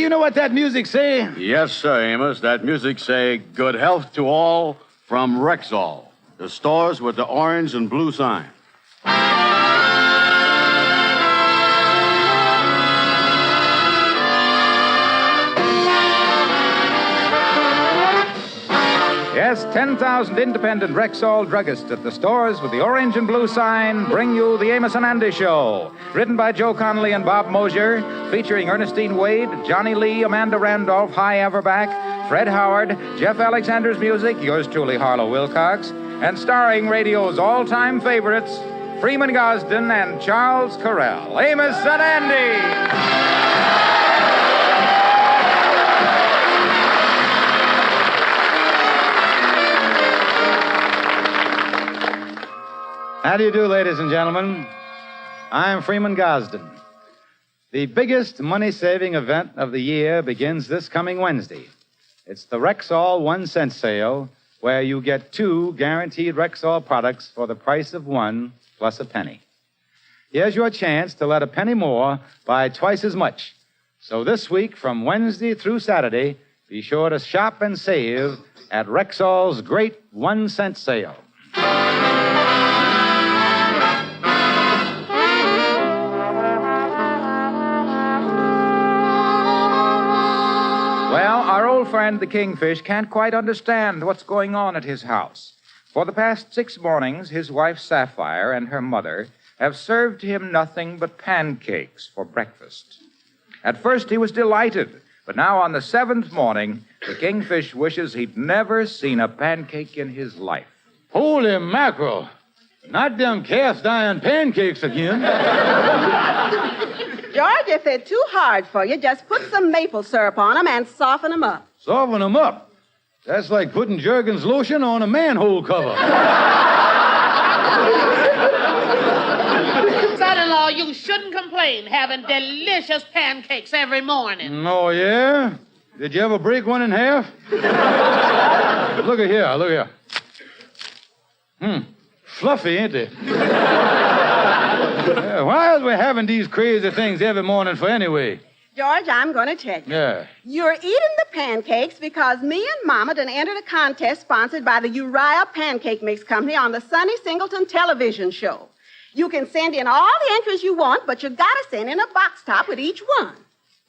you know what that music say? Yes, sir, Amos. That music say, good health to all from Rexall, the stores with the orange and blue sign. Yes, 10,000 independent Rexall druggists at the stores with the orange and blue sign bring you the Amos and Andy Show. Written by Joe Connolly and Bob Mosier, featuring Ernestine Wade, Johnny Lee, Amanda Randolph, Hy Averback, Fred Howard, Jeff Alexander's music, yours truly, Harlow Wilcox, and starring radio's all-time favorites, Freeman Gosden and Charles Correll. Amos and Andy! How do you do, ladies and gentlemen? I'm Freeman Gosden. The biggest money-saving event of the year begins this coming Wednesday. It's the Rexall 1 cent sale, where you get 2 guaranteed Rexall products for the price of 1 plus a penny. Here's your chance to let a penny more buy twice as much. So this week, from Wednesday through Saturday, be sure to shop and save at Rexall's great 1 cent sale. Well, our old friend the Kingfish can't quite understand what's going on at his house. For the past 6 mornings, his wife Sapphire and her mother have served him nothing but pancakes for breakfast. At first he was delighted, but now on the 7th morning, the Kingfish wishes he'd never seen a pancake in his life. Holy mackerel. Not them cast iron pancakes again. George, if they're too hard for you, just put some maple syrup on them and soften them up. Soften them up? That's like putting Jergens lotion on a manhole cover. Son-in-law, you shouldn't complain having delicious pancakes every morning. Oh, yeah? Did you ever break one in half? Look at here. Fluffy, ain't they? Yeah, why are we having these crazy things every morning for anyway? George, I'm going to tell you. Yeah. You're eating the pancakes because me and Mama done entered a contest sponsored by the Uriah Pancake Mix Company on the Sonny Singleton television show. You can send in all the entries you want, but you got to send in a box top with each one.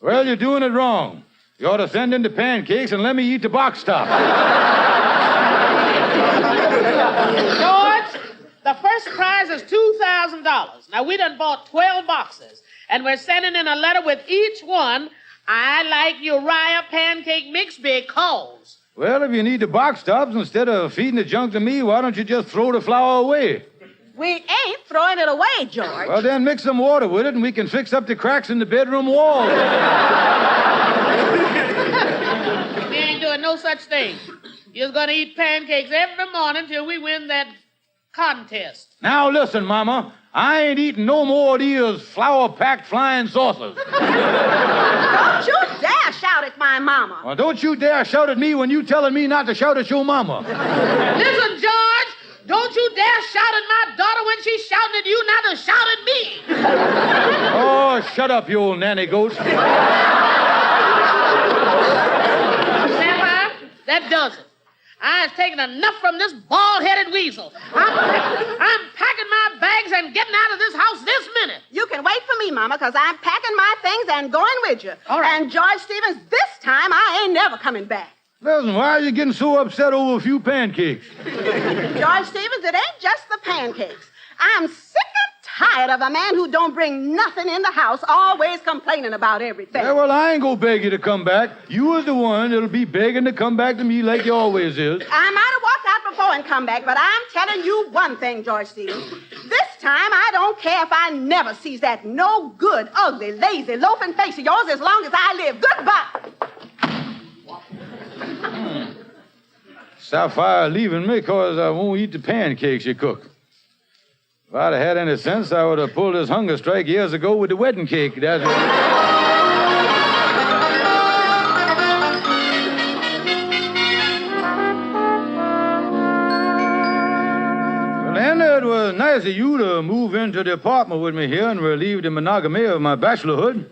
Well, you're doing it wrong. You ought to send in the pancakes and let me eat the box top. George, the first prize is $2,000. Now, we done bought 12 boxes, and we're sending in a letter with each one. I like Uriah Pancake Mix because... Well, if you need the box tops, instead of feeding the junk to me, why don't you just throw the flour away? We ain't throwing it away, George. Well, then mix some water with it, and we can fix up the cracks in the bedroom wall. We ain't doing no such thing. You're going to eat pancakes every morning till we win that contest. Now, listen, Mama. I ain't eating no more of these flour-packed flying saucers. Don't you dare shout at my mama. Well, don't you dare shout at me when you telling me not to shout at your mama. Listen, George, don't you dare shout at my daughter when she's shouting at you not to shout at me. Oh, shut up, you old nanny goat. Sapphire, that does it. I've taken enough from this bald-headed weasel. I'm packing my bags and getting out of this house this minute. You can wait for me, Mama, because I'm packing my things and going with you. All right. And George Stevens, this time I ain't never coming back. Listen, why are you getting so upset over a few pancakes? George Stevens, it ain't just the pancakes. I'm sick and tired of a man who don't bring nothing in the house, always complaining about everything. Yeah, well, I ain't gonna beg you to come back. You was the one that'll be begging to come back to me like you always is. I might have walked out before and come back, but I'm telling you one thing, George Stevens. This time, I don't care if I never sees that no good, ugly, lazy, loafing face of yours as long as I live. Goodbye. Sapphire leaving me because I won't eat the pancakes you cook. If I'd have had any sense, I would have pulled this hunger strike years ago with the wedding cake. That's Well, then it was nice of you to move into the apartment with me here and relieve the monogamy of my bachelorhood.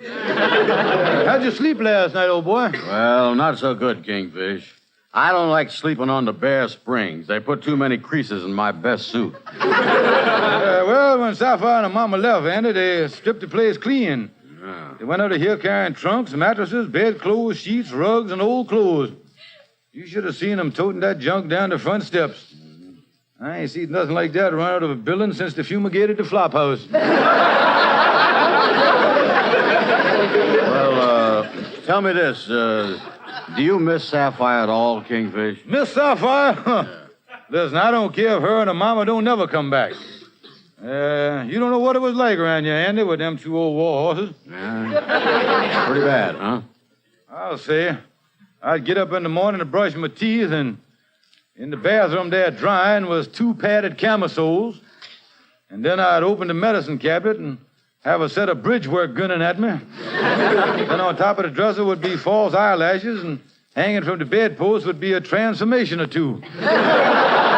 How'd you sleep last night, old boy? Well, not so good, Kingfish. I don't like sleeping on the bare springs. They put too many creases in my best suit. Well, when Sapphire and her mama left, Andy, they stripped the place clean. Yeah. They went out of here carrying trunks, mattresses, bedclothes, sheets, rugs, and old clothes. You should have seen them toting that junk down the front steps. I ain't seen nothing like that run out of a building since they fumigated the flop house. Well, tell me this. Do you miss Sapphire at all, Kingfish? Miss Sapphire? Huh. Listen, I don't care if her and her mama don't never come back. You don't know what it was like around here, Andy, with them two old war horses. Yeah. Pretty bad, huh? I'll say. I'd get up in the morning to brush my teeth, and in the bathroom there drying was 2 padded camisoles. And then I'd open the medicine cabinet and have a set of bridge work gunning at me. Then on top of the dresser would be false eyelashes, and hanging from the bedpost would be a transformation or two. Yeah,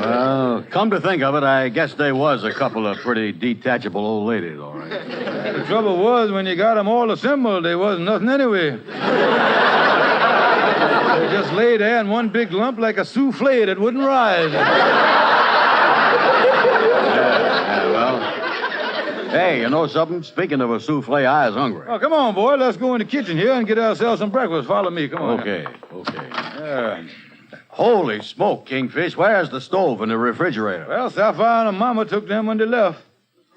well, come to think of it, I guess they was a couple of pretty detachable old ladies, all right. The trouble was, when you got them all assembled, they wasn't nothing anyway. They just lay there in one big lump like a souffle that wouldn't rise. Well, hey, you know something? Speaking of a souffle, I is hungry. Oh, come on, boy. Let's go in the kitchen here and get ourselves some breakfast. Follow me. Come on. Okay. Yeah. Holy smoke, Kingfish. Where's the stove and the refrigerator? Well, Sapphire and her mama took them when they left.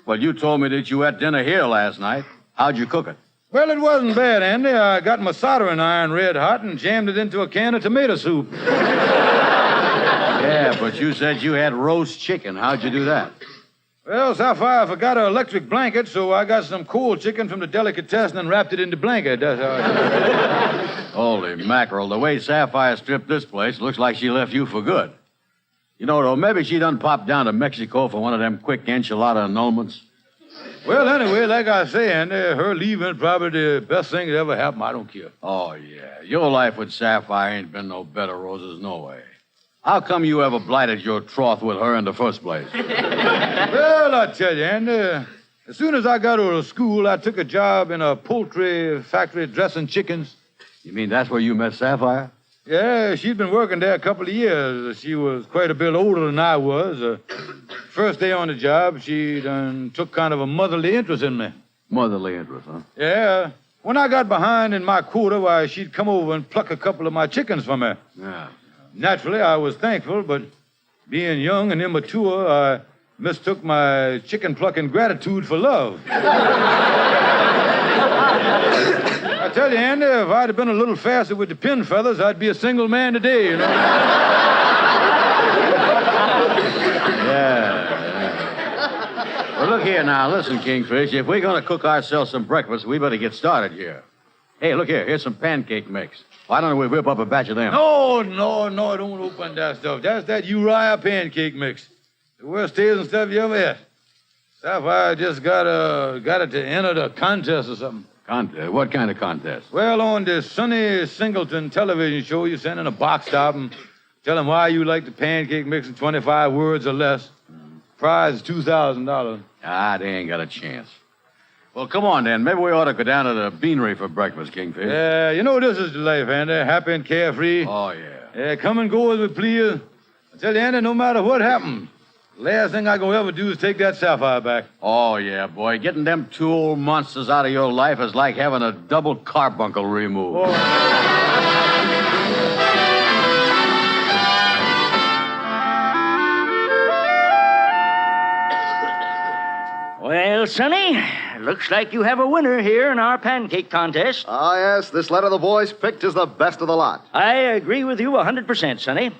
Well, you told me that you had dinner here last night. How'd you cook it? Well, it wasn't bad, Andy. I got my soldering iron red hot and jammed it into a can of tomato soup. Yeah, but you said you had roast chicken. How'd you do that? Well, Sapphire forgot her electric blanket, so I got some cold chicken from the delicatessen and wrapped it in the blanket. That's how I did it. Holy mackerel. The way Sapphire stripped this place, looks like she left you for good. You know, though, maybe she done popped down to Mexico for one of them quick enchilada annulments. Well, anyway, like I say, Andy, her leaving probably the best thing that ever happened. I don't care. Oh, yeah. Your life with Sapphire ain't been no bed of roses, no way. How come you ever blighted your troth with her in the first place? Well, I tell you, Andy, as soon as I got out of school, I took a job in a poultry factory dressing chickens. You mean that's where you met Sapphire? Yeah, she'd been working there a couple of years. She was quite a bit older than I was. First day on the job, she done took kind of a motherly interest in me. Motherly interest, huh? Yeah. When I got behind in my quota, why, she'd come over and pluck a couple of my chickens for me. Yeah. Naturally, I was thankful, but being young and immature, I mistook my chicken plucking gratitude for love. I tell you, Andy, if I'd have been a little faster with the pin feathers, I'd be a single man today, you know. Yeah. Well, look here now. Listen, Kingfish, if we're going to cook ourselves some breakfast, we better get started here. Hey, look here. Here's some pancake mix. Why don't we whip up a batch of them? No, don't open that stuff. That's that Uriah pancake mix. The worst tasting stuff you ever had. Sapphire just got it to enter the contest or something. Contest? What kind of contest? Well, on the Sonny Singleton television show, you send in a box top and tell them why you like the pancake mix in 25 words or less. Prize is $2,000. Ah, they ain't got a chance. Well, come on, then. Maybe we ought to go down to the beanery for breakfast, Kingfish. Yeah, you know this is the life, Andy. Happy and carefree. Oh, yeah. Yeah, come and go as we please. I tell you, Andy, no matter what happens, the last thing I gonna ever do is take that Sapphire back. Oh, yeah, boy. Getting them two old monsters out of your life is like having a double carbuncle removed. Oh. Well, Sonny, looks like you have a winner here in our pancake contest. Ah, yes, this letter the boys picked is the best of the lot. I agree with you 100%, Sonny.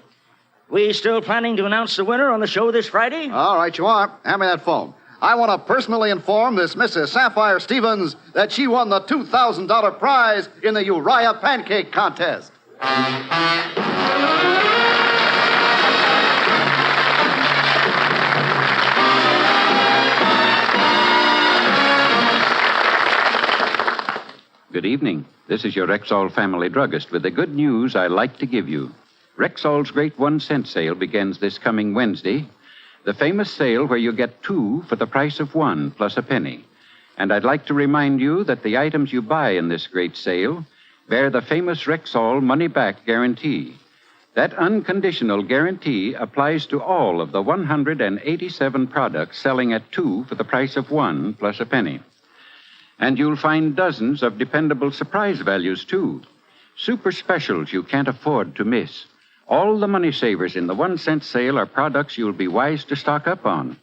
We still planning to announce the winner on the show this Friday? All right, you are. Hand me that phone. I want to personally inform this Mrs. Sapphire Stevens that she won the $2,000 prize in the Uriah Pancake Contest. Good evening. This is your Rexall family druggist with the good news I like to give you. Rexall's great 1-cent sale begins this coming Wednesday, The famous sale where you get 2 for the price of 1 plus a penny. And I'd like to remind you that the items you buy in this great sale bear the famous Rexall money-back guarantee. That unconditional guarantee applies to all of the 187 products selling at 2 for the price of 1 plus a penny. And you'll find dozens of dependable surprise values, too. Super specials you can't afford to miss. All the money savers in the 1-cent sale are products you'll be wise to stock up on.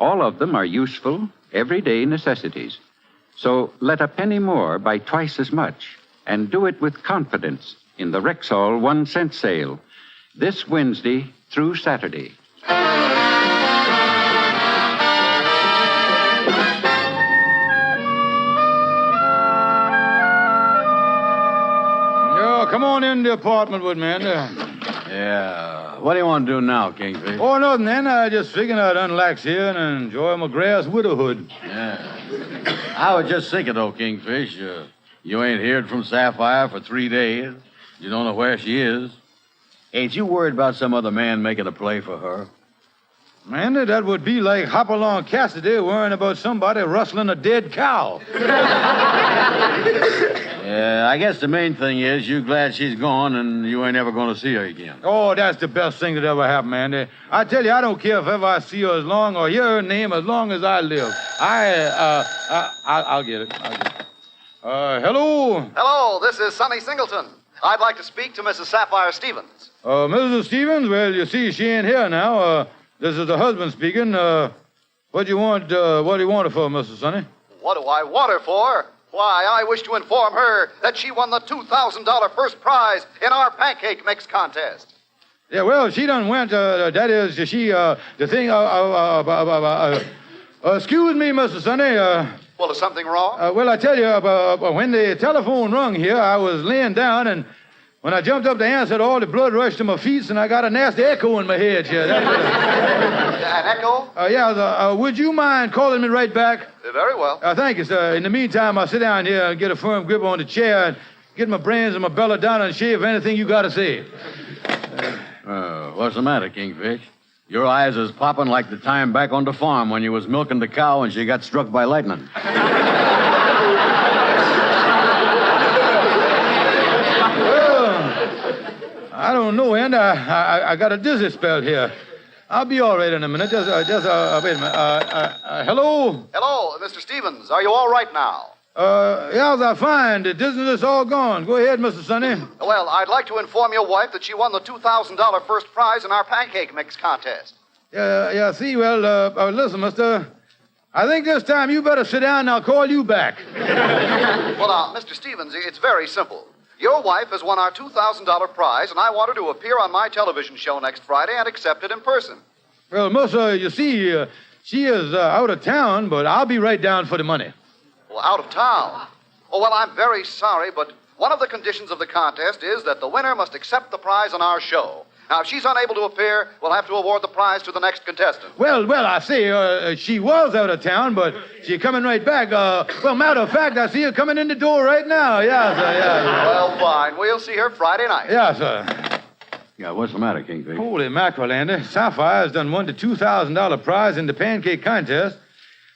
All of them are useful, everyday necessities. So let a penny more buy twice as much, and do it with confidence in the Rexall 1-cent sale this Wednesday through Saturday. Yeah, come on in the apartment with me, Andy. Yeah. What do you want to do now, Kingfish? Oh, nothing, Andy. I just figured I'd unlax here and enjoy my grass widowhood. Yeah. I was just thinking, though, Kingfish, you ain't heard from Sapphire for 3 days. You don't know where she is. Ain't you worried about some other man making a play for her? Andy, that would be like Hopalong Cassidy worrying about somebody rustling a dead cow. Yeah, I guess the main thing is you're glad she's gone and you ain't ever going to see her again. Oh, that's the best thing that ever happened, Andy. I tell you, I don't care if ever I see her as long or hear her name as long as I live. I'll get it. Hello? Hello, this is Sonny Singleton. I'd like to speak to Mrs. Sapphire Stevens. Mrs. Stevens? Well, you see, she ain't here now. This is the husband speaking. What do you want her for, Mrs. Sonny? What do I want her for? Why, I wish to inform her that she won the $2,000 first prize in our pancake mix contest. Yeah, well, she done went, that is, the thing, excuse me, Mrs. Sonny, Well, is something wrong? well, I tell you, when the telephone rung here, I was laying down, and when I jumped up to answer, all the blood rushed to my feet, and I got a nasty echo in my head here. An echo? Would you mind calling me right back? Very well. Thank you, sir. In the meantime, I'll sit down here and get a firm grip on the chair and get my brains and my belly down and shave anything you got to say. What's the matter, Kingfish? Your eyes is popping like the time back on the farm when you was milking the cow and she got struck by lightning. I don't know, Andy. I got a dizzy spell here. I'll be all right in a minute. Just wait a minute. Hello? Hello, Mr. Stevens. Are you all right now? Yes, I'm fine. The dizziness is all gone. Go ahead, Mr. Sonny. Well, I'd like to inform your wife that she won the $2,000 first prize in our pancake mix contest. See, listen, mister. I think this time you better sit down and I'll call you back. Well, now, Mr. Stevens, it's very simple. Your wife has won our $2,000 prize, and I want her to appear on my television show next Friday and accept it in person. Well, mister, you see, she is out of town, but I'll be right down for the money. Well, out of town? Oh, well, I'm very sorry, but one of the conditions of the contest is that the winner must accept the prize on our show. Now, if she's unable to appear, we'll have to award the prize to the next contestant. Well, I see. She was out of town, but she's coming right back. Matter of fact, I see her coming in the door right now. Yeah, sir, yeah. Well, fine. We'll see her Friday night. Yeah, sir. Yeah, what's the matter, Kingfish? Holy mackerel, Andy. Sapphire's done won the $2,000 prize in the pancake contest,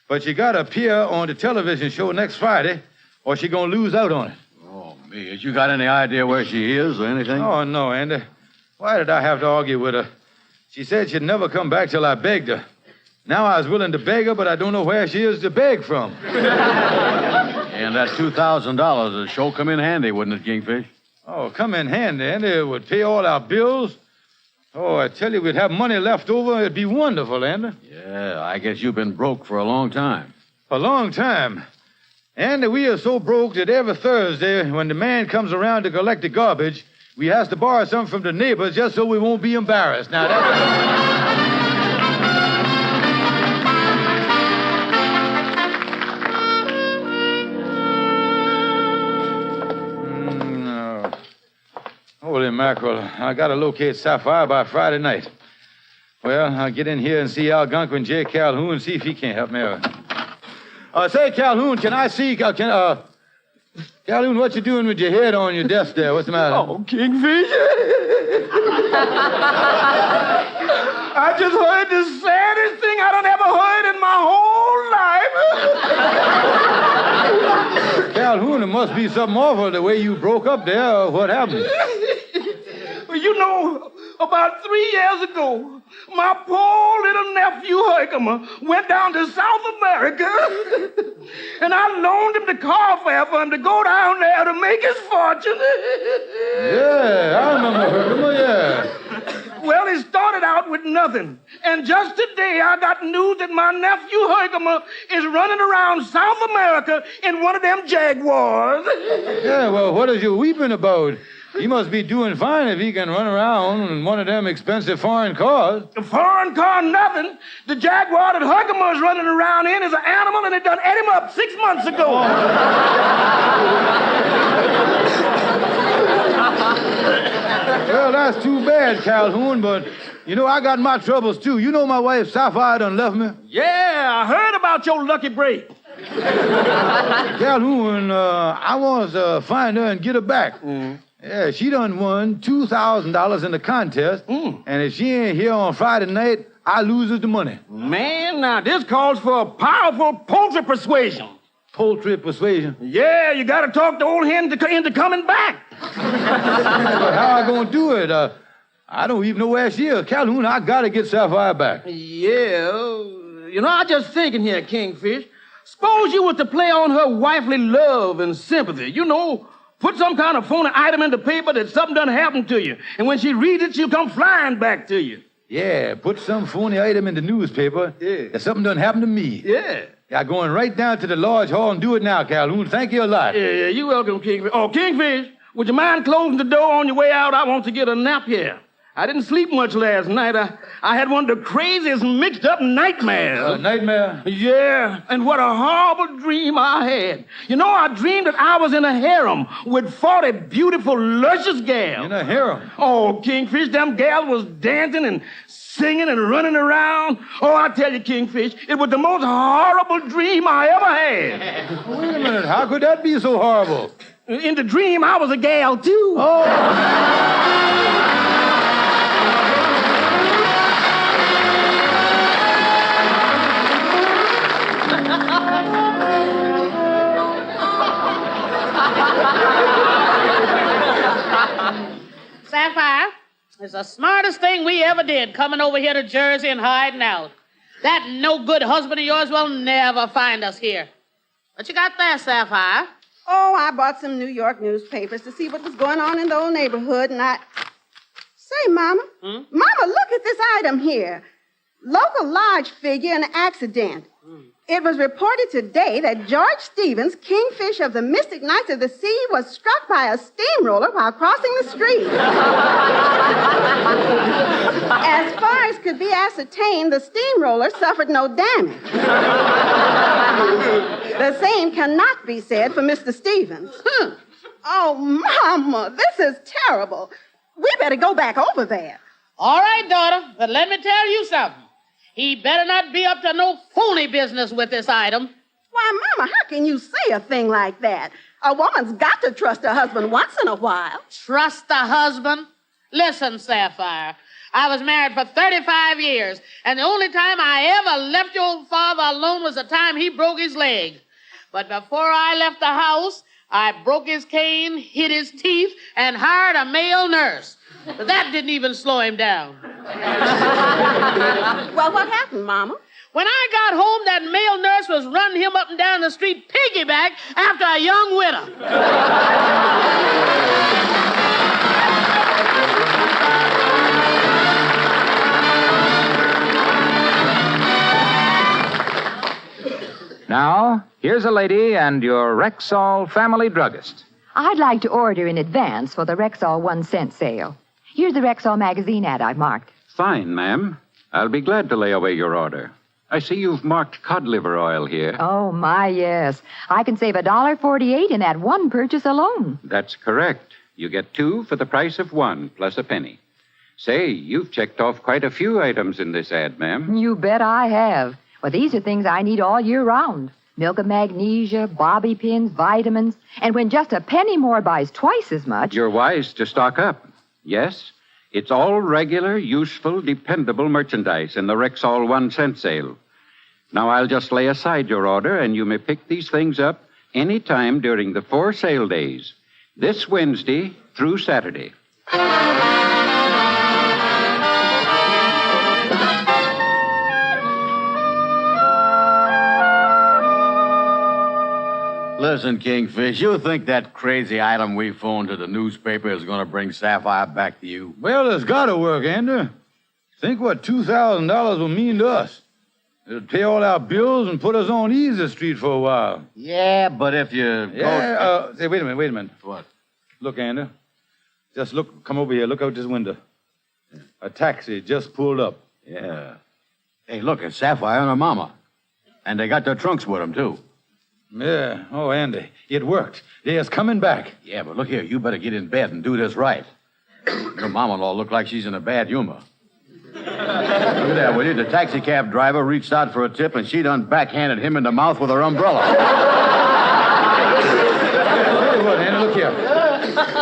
but she got to appear on the television show next Friday, or she gonna lose out on it. Oh, me. Has you got any idea where she is or anything? Oh, no, Andy. Why did I have to argue with her? She said she'd never come back till I begged her. Now I was willing to beg her, but I don't know where she is to beg from. And that $2,000 would sure come in handy, wouldn't it, Kingfish? Oh, come in handy, Andy. It would pay all our bills. Oh, I tell you, we'd have money left over. It'd be wonderful, Andy. Yeah, I guess you've been broke for a long time. A long time. Andy, we are so broke that every Thursday, when the man comes around to collect the garbage, we has to borrow some from the neighbors just so we won't be embarrassed. Now, no. Holy mackerel. I got to locate Sapphire by Friday night. Well, I'll get in here and see Algonquin J. Calhoun and see if he can't help me out. Say, Calhoun, can I see... Calhoun, what you doing with your head on your desk there? What's the matter? Oh, Kingfish. I just heard the saddest thing I done ever heard in my whole life. Calhoun, it must be something awful the way you broke up there. What happened? Well, you know, about 3 years ago, my poor little nephew Herkimer went down to South America, and I loaned him the car fare for him to go down there to make his fortune. Yeah, I remember Herkimer, yeah. Well, he started out with nothing, and just today I got news that my nephew Herkimer is running around South America in one of them Jaguars. Yeah, well, what is you weeping about? He must be doing fine if he can run around in one of them expensive foreign cars. A foreign car, nothing. The Jaguar that Herkimer's running around in is an animal, and it done ate him up 6 months ago. Well, that's too bad, Calhoun, but, you know, I got my troubles, too. You know my wife, Sapphire, done left me. Yeah, I heard about your lucky break. Calhoun, I want to find her and get her back. Yeah, she done won $2,000 in the contest, and if she ain't here on Friday night, I loses the money. Man, now this calls for a powerful poultry persuasion. Poultry persuasion? Yeah, you got to talk the old hen into coming back. But how I gonna do it? I don't even know where she is. Calhoun, I gotta get Sapphire back. Yeah, you know, I just thinking here, Kingfish. Suppose you was to play on her wifely love and sympathy. You know, put some kind of phony item in the paper that something done happened to you. And when she reads it, she'll come flying back to you. Yeah, put some phony item in the newspaper that something done happened to me. Yeah. Yeah, going right down to the Lodge Hall and do it now, Calhoun. Thank you a lot. Yeah, you're welcome, Kingfish. Oh, Kingfish, would you mind closing the door on your way out? I want to get a nap here. I didn't sleep much last night. I had one of the craziest mixed-up nightmares. Nightmare? Yeah, and what a horrible dream I had. You know, I dreamed that I was in a harem with 40 beautiful, luscious gals. In a harem? Oh, Kingfish, them gals was dancing and singing and running around. Oh, I tell you, Kingfish, it was the most horrible dream I ever had. Wait a minute, how could that be so horrible? In the dream, I was a gal, too. Oh! Sapphire, it's the smartest thing we ever did, coming over here to Jersey and hiding out. That no-good husband of yours will never find us here. What you got there, Sapphire? Oh, I bought some New York newspapers to see what was going on in the old neighborhood, and Say, Mama. Mama, look at this item here. Local lodge figure in an accident. It was reported today that George Stevens, Kingfish of the Mystic Knights of the Sea, was struck by a steamroller while crossing the street. As far as could be ascertained, the steamroller suffered no damage. The same cannot be said for Mr. Stevens. Oh, Mama, this is terrible. We better go back over there. All right, daughter, but let me tell you something. He better not be up to no phony business with this item. Why, Mama, how can you say a thing like that? A woman's got to trust her husband once in a while. Trust the husband? Listen, Sapphire, I was married for 35 years, and the only time I ever left your father alone was the time he broke his leg. But before I left the house, I broke his cane, hit his teeth, and hired a male nurse. But that didn't even slow him down. Well, what happened, Mama? When I got home, that male nurse was running him up and down the street piggyback after a young widow. Now, here's a lady and your Rexall family druggist. I'd like to order in advance for the Rexall 1-cent sale. Here's the Rexall magazine ad I've marked. Fine, ma'am. I'll be glad to lay away your order. I see you've marked cod liver oil here. Oh, my, yes. I can save $1.48 in that one purchase alone. That's correct. You get 2 for the price of 1, plus a penny. Say, you've checked off quite a few items in this ad, ma'am. You bet I have. Well, these are things I need all year round. Milk of magnesia, bobby pins, vitamins. And when just a penny more buys twice as much... You're wise to stock up. Yes, it's all regular, useful, dependable merchandise in the Rexall 1 cent sale. Now, I'll just lay aside your order, and you may pick these things up any time during the 4 sale days, this Wednesday through Saturday. Listen, Kingfish, you think that crazy item we phoned to the newspaper is going to bring Sapphire back to you? Well, it's got to work, Andy. Think what $2,000 will mean to us. It'll pay all our bills and put us on Easy Street for a while. Yeah, but if you Say, wait a minute. What? Look, Andy. Just look, come over here. Look out this window. A taxi just pulled up. Yeah. Hey, look, it's Sapphire and her mama. And they got their trunks with them, too. Yeah. Oh, Andy, it worked. They're coming back. Yeah, but look here, you better get in bed and do this right. Your mama-in-law look like she's in a bad humor. Look at that, will you? The taxi cab driver reached out for a tip, and she done backhanded him in the mouth with her umbrella. Tell you what, Andy, look here.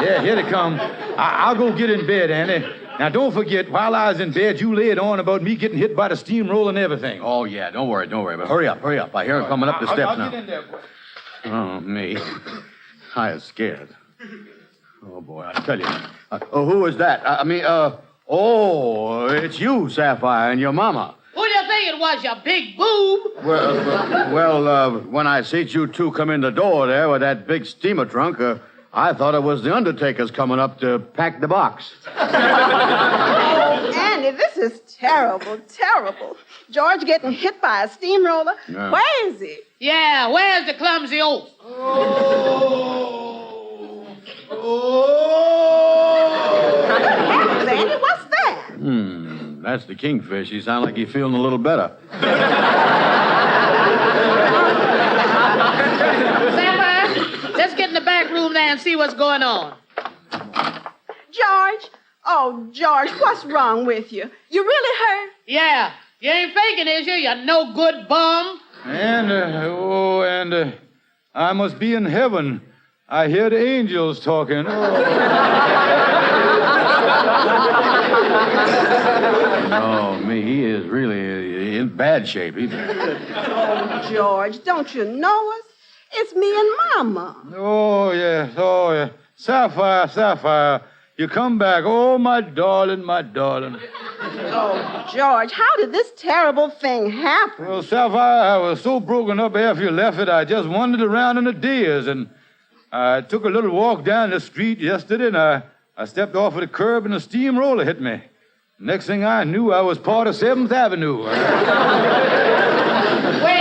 Yeah, here they come. I'll go get in bed, Andy. Now, don't forget, while I was in bed, you laid on about me getting hit by the steamroller and everything. Oh, yeah, don't worry. But hurry up. I hear her coming up the steps now. I'll get in there, boy. Oh, me. I was scared. Oh, boy, I tell you. Who is that? It's you, Sapphire, and your mama. Who do you think it was, you big boob? Well, when I see you two come in the door there with that big steamer trunk, I thought it was the Undertaker's coming up to pack the box. Oh, Andy, this is terrible. George getting hit by a steamroller. Yeah. Where is he? Yeah, where's the clumsy oaf? Heavens, Andy, what's that? That's the Kingfish. He sounds like he's feeling a little better. Sapphire, let's get in the back room there and see what's going on. George? Oh, George, what's wrong with you? You really hurt? Yeah, you ain't faking, is you? You no good bum. And I must be in heaven. I hear the angels talking. Oh, me, he is really in bad shape. Oh, George, don't you know us? It's me and Mama. Oh, yes. Sapphire, you come back. Oh, my darling. Oh, George, how did this terrible thing happen? Well, Sapphire, I was so broken up after you left it, I just wandered around in the days, and I took a little walk down the street yesterday, and I stepped off of the curb, and a steamroller hit me. Next thing I knew, I was part of 7th Avenue. Wait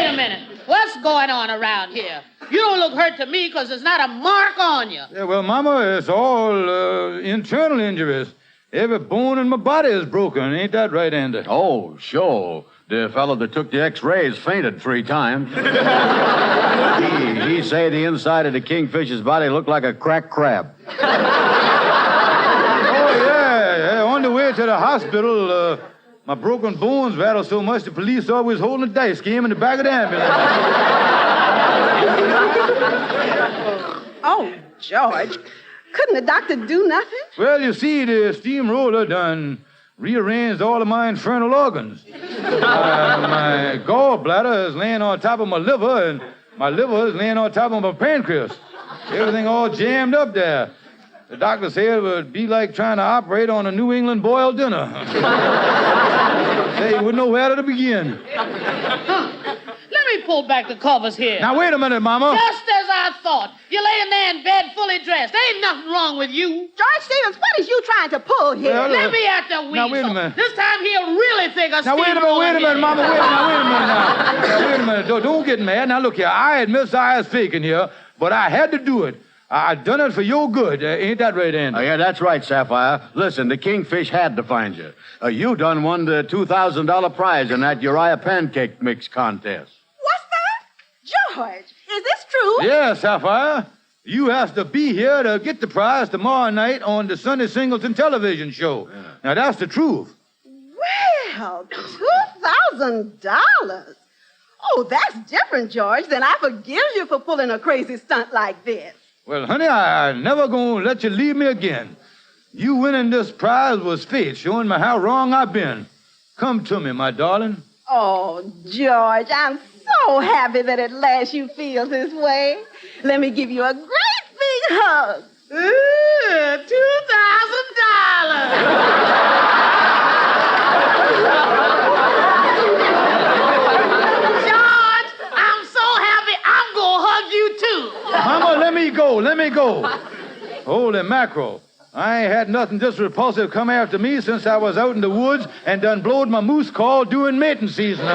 a minute. What's going on around here? You don't look hurt to me because there's not a mark on you. Yeah, well, Mama, it's all internal injuries. Every bone in my body is broken. Ain't that right, Andy? Oh, sure. The fellow that took the X-rays fainted 3 times. he said the inside of the Kingfish's body looked like a cracked crab. Oh, yeah. On the way to the hospital, my broken bones rattled so much the police thought we was holding a dice game in the back of the ambulance. Oh, George, couldn't the doctor do nothing? Well, you see, the steamroller done rearranged all of my infernal organs. My gallbladder is laying on top of my liver, and my liver is laying on top of my pancreas. Everything all jammed up there. The doctor said it would be like trying to operate on a New England boiled dinner. Say you wouldn't know where to begin. Let me pull back the covers here. Now, wait a minute, Mama. Just as I thought. You're laying there in bed fully dressed. Ain't nothing wrong with you. George Stevens, what is you trying to pull here? Well, Let me at the wheel. Now, wait a minute. This time he'll really think a Now, wait a minute, Mama. Wait a minute. Don't get mad. Now, look here. I admit I was faking here, but I had to do it. I done it for your good. Ain't that right, Andy? Oh, yeah, that's right, Sapphire. Listen, the Kingfish had to find you. You done won the $2,000 prize in that Uriah Pancake mix contest. What's that? George, is this true? Yeah, Sapphire. You have to be here to get the prize tomorrow night on the Sunday Singleton television show. Yeah. Now, that's the truth. Well, $2,000. Oh, that's different, George. Then I forgive you for pulling a crazy stunt like this. Well, honey, I never gonna let you leave me again. You winning this prize was fate, showing me how wrong I've been. Come to me, my darling. Oh, George, I'm so happy that at last you feel this way. Let me give you a great big hug. $2,000. George, I'm so happy I'm gonna hug you too. Mama, let me go. Holy mackerel. I ain't had nothing this repulsive come after me since I was out in the woods and done blowed my moose call during mating season.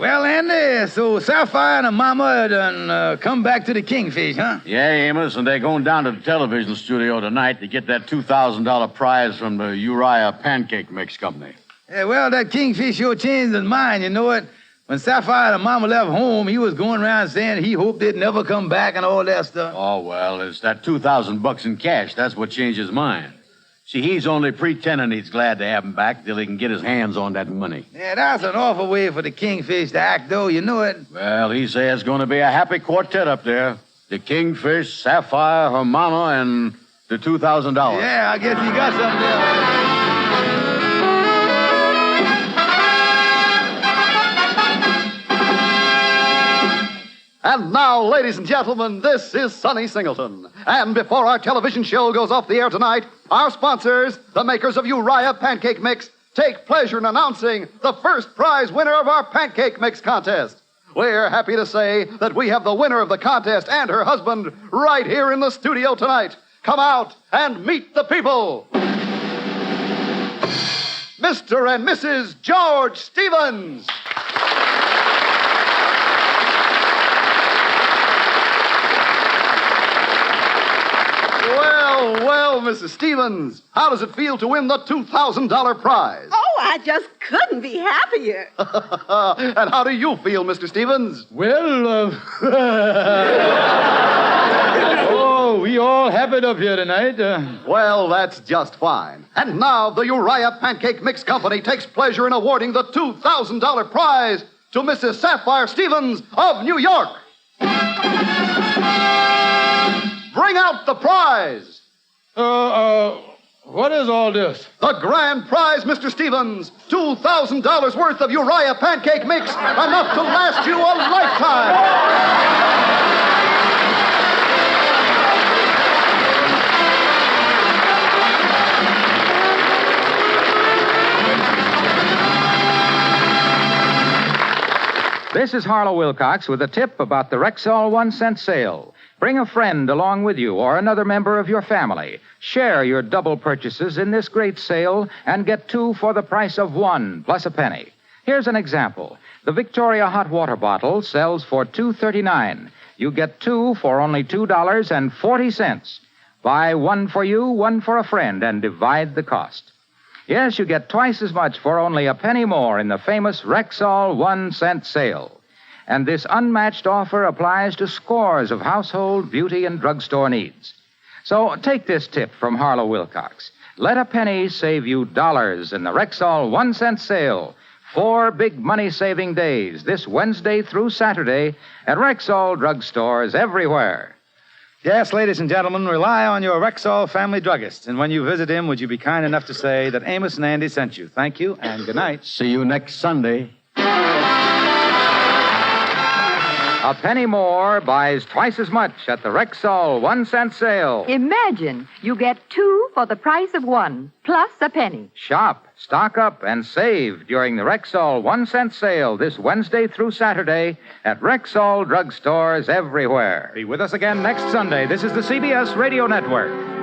Well, Andy, so Sapphire and her mama done come back to the Kingfish, huh? Yeah, Amos, and they're going down to the television studio tonight to get that $2,000 prize from the Uriah Pancake Mix Company. Yeah, well, that Kingfish sure changed his mind, you know it. When Sapphire and her mama left home, he was going around saying he hoped they'd never come back and all that stuff. Oh, well, it's that $2,000 in cash. That's what changed his mind. See, he's only pretending he's glad to have him back till he can get his hands on that money. Yeah, that's an awful way for the Kingfish to act, though, you know it. Well, he says it's going to be a happy quartet up there. The Kingfish, Sapphire, her mama, and the $2,000. Yeah, I guess he got something there. And now, ladies and gentlemen, this is Sonny Singleton. And before our television show goes off the air tonight, our sponsors, the makers of Uriah Pancake Mix, take pleasure in announcing the first prize winner of our Pancake Mix contest. We're happy to say that we have the winner of the contest and her husband right here in the studio tonight. Come out and meet the people. Mr. and Mrs. George Stevens. Well, Mrs. Stevens, how does it feel to win the $2,000 prize? Oh, I just couldn't be happier. And how do you feel, Mr. Stevens? Well, oh, we all have it up here tonight. Well, that's just fine. And now the Uriah Pancake Mix Company takes pleasure in awarding the $2,000 prize to Mrs. Sapphire Stevens of New York. Bring out the prize. What is all this? The grand prize, Mr. Stevens. $2,000 worth of Uriah Pancake Mix, enough to last you a lifetime. This is Harlow Wilcox with a tip about the Rexall 1-cent sale. Bring a friend along with you or another member of your family. Share your double purchases in this great sale and get 2 for the price of 1 plus a penny. Here's an example. The Victoria hot water bottle sells for $2.39. You get 2 for only $2.40. Buy 1 for you, 1 for a friend, and divide the cost. Yes, you get twice as much for only a penny more in the famous Rexall 1-cent sale. And this unmatched offer applies to scores of household, beauty, and drugstore needs. So take this tip from Harlow Wilcox. Let a penny save you dollars in the Rexall 1-cent sale. 4 big money-saving days, this Wednesday through Saturday, at Rexall drugstores everywhere. Yes, ladies and gentlemen, rely on your Rexall family druggist. And when you visit him, would you be kind enough to say that Amos and Andy sent you? Thank you, and good night. See you next Sunday. A penny more buys twice as much at the Rexall 1-cent sale. Imagine you get 2 for the price of 1 plus a penny. Shop, stock up, and save during the Rexall 1-cent sale this Wednesday through Saturday at Rexall drugstores everywhere. Be with us again next Sunday. This is the CBS Radio Network.